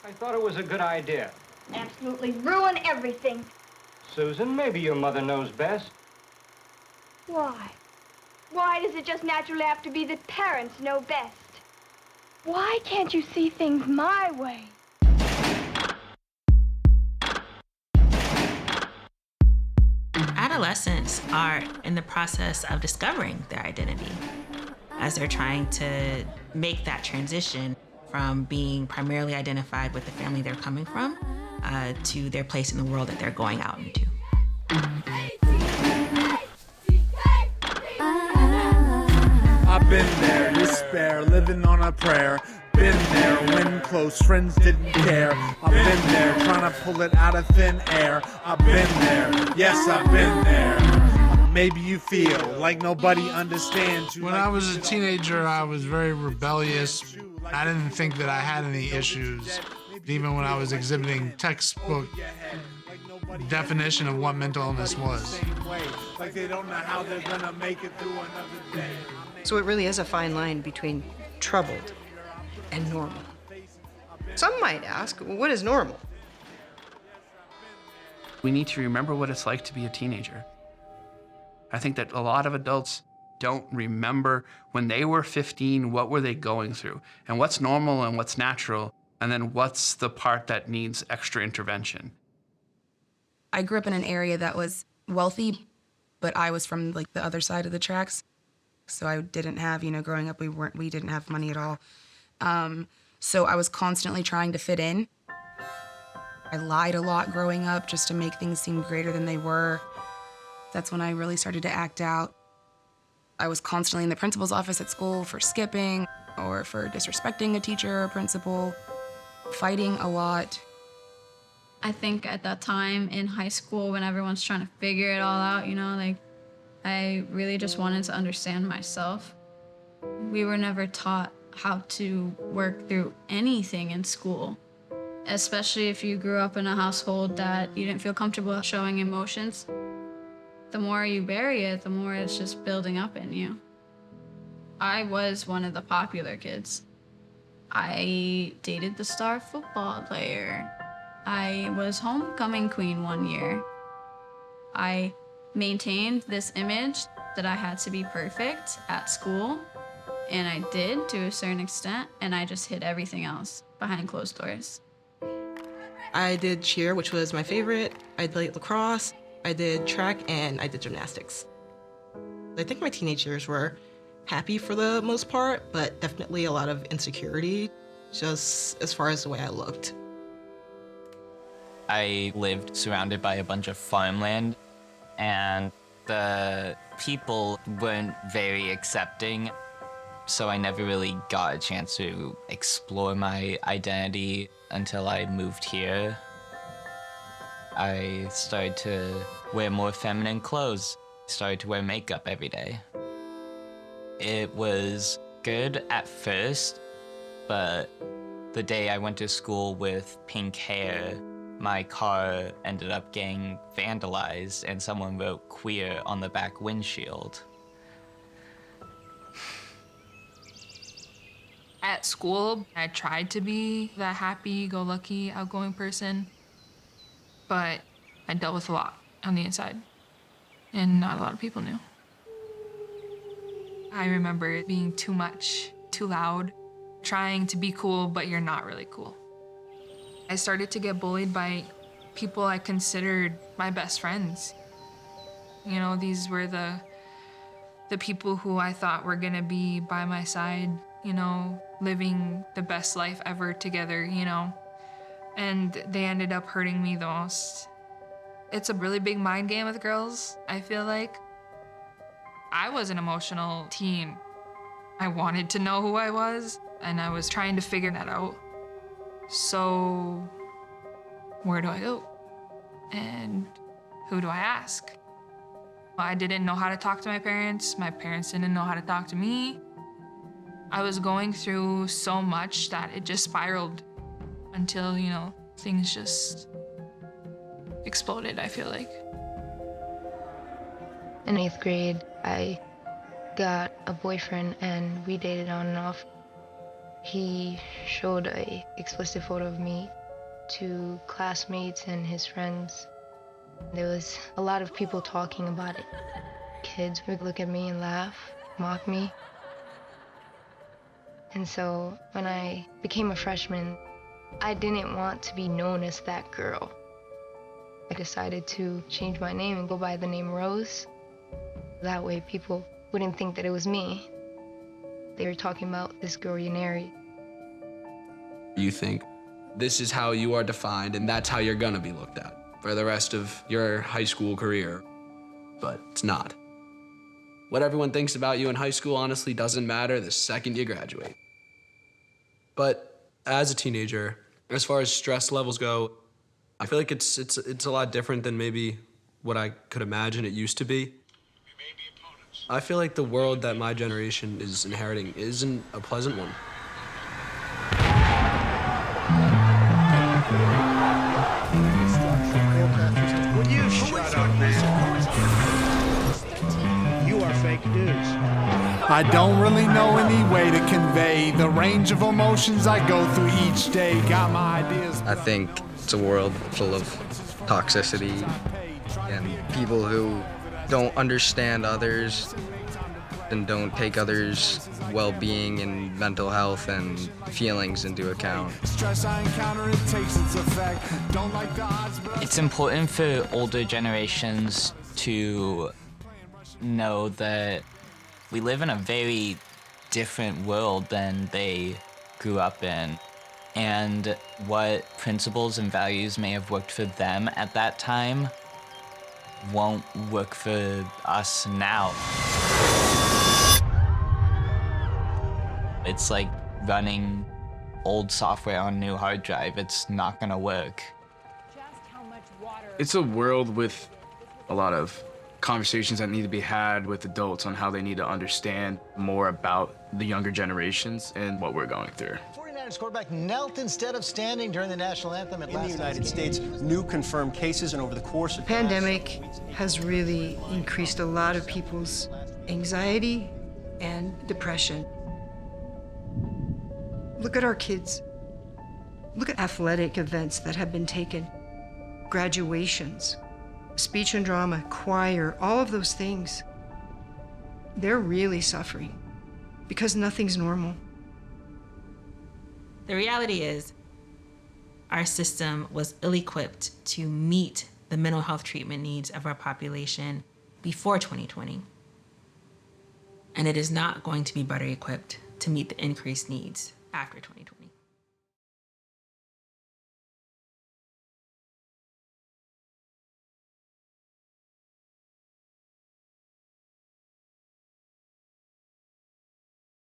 I thought it was a good idea. Absolutely ruin everything. Susan, maybe your mother knows best. Why? Why does it just naturally have to be that parents know best? Why can't you see things my way? Adolescents are in the process of discovering their identity as they're trying to make that transition from being primarily identified with the family they're coming from to their place in the world that they're going out into. I've been there, despair, living on a prayer. Been there when close friends didn't care. I've been there, trying to pull it out of thin air. I've been there, yes, I've been there. Maybe you feel like nobody understands you. When I was a teenager, I was very rebellious. I didn't think that I had any issues, even when I was exhibiting textbook definition of what mental illness was. Like they don't know how they're gonna make it through another day. So it really is a fine line between troubled and normal. Some might ask, what is normal? We need to remember what it's like to be a teenager. I think that a lot of adults don't remember when they were 15, what were they going through, and what's normal and what's natural, and then what's the part that needs extra intervention. I grew up in an area that was wealthy, but I was from like the other side of the tracks. So I didn't have, growing up, we didn't have money at all. So I was constantly trying to fit in. I lied a lot growing up just to make things seem greater than they were. That's when I really started to act out. I was constantly in the principal's office at school for skipping or for disrespecting a teacher or principal, fighting a lot. I think at that time in high school when everyone's trying to figure it all out, I really just wanted to understand myself. We were never taught how to work through anything in school, especially if you grew up in a household that you didn't feel comfortable showing emotions. The more you bury it, the more it's just building up in you. I was one of the popular kids. I dated the star football player. I was homecoming queen one year. I maintained this image that I had to be perfect at school, and I did to a certain extent, and I just hid everything else behind closed doors. I did cheer, which was my favorite. I played lacrosse, I did track, and I did gymnastics. I think my teenage years were happy for the most part, but definitely a lot of insecurity, just as far as the way I looked. I lived surrounded by a bunch of farmland, and the people weren't very accepting, so I never really got a chance to explore my identity until I moved here. I started to wear more feminine clothes, started to wear makeup every day. It was good at first, but the day I went to school with pink hair, my car ended up getting vandalized and someone wrote queer on the back windshield. At school, I tried to be the happy-go-lucky, outgoing person, but I dealt with a lot on the inside, and not a lot of people knew. I remember it being too much, too loud, trying to be cool, but you're not really cool. I started to get bullied by people I considered my best friends. These were the people who I thought were gonna be by my side, living the best life ever together, and they ended up hurting me the most. It's a really big mind game with girls, I feel like. I was an emotional teen. I wanted to know who I was. and I was trying to figure that out. So where do I go? And who do I ask? I didn't know how to talk to my parents. My parents didn't know how to talk to me. I was going through so much that it just spiraled until, you know, things just exploded, I feel like. In 8th grade, I got a boyfriend and we dated on and off. He showed a explicit photo of me to classmates and his friends. There was a lot of people talking about it. Kids would look at me and laugh, mock me. And so when I became a freshman, I didn't want to be known as that girl. I decided to change my name and go by the name Rose. That way people wouldn't think that it was me. They were talking about this girl Yaneri. You think this is how you are defined and that's how you're gonna be looked at for the rest of your high school career, but it's not. What everyone thinks about you in high school honestly doesn't matter the second you graduate. But as a teenager, as far as stress levels go, I feel like it's a lot different than maybe what I could imagine it used to be. I feel like the world that my generation is inheriting isn't a pleasant one. Will you shut up, man? You are fake news. I don't really know any way to convey the range of emotions I go through each day. Got my ideas. I think it's a world full of toxicity and people who don't understand others and don't take others' well-being and mental health and feelings into account. It's important for older generations to know that we live in a very different world than they grew up in. And what principles and values may have worked for them at that time won't work for us now. It's like running old software on a new hard drive. It's not gonna work. It's a world with a lot of conversations that need to be had with adults on how they need to understand more about the younger generations and what we're going through. 49ers quarterback knelt instead of standing during the national anthem at In the United States, new confirmed cases, and over the course of the pandemic has really increased a lot of people's anxiety and depression. Look at our kids. Look at athletic events that have been taken, graduations, speech and drama, choir, all of those things. They're really suffering because nothing's normal. The reality is, our system was ill-equipped to meet the mental health treatment needs of our population before 2020. And it is not going to be better equipped to meet the increased needs after 2020.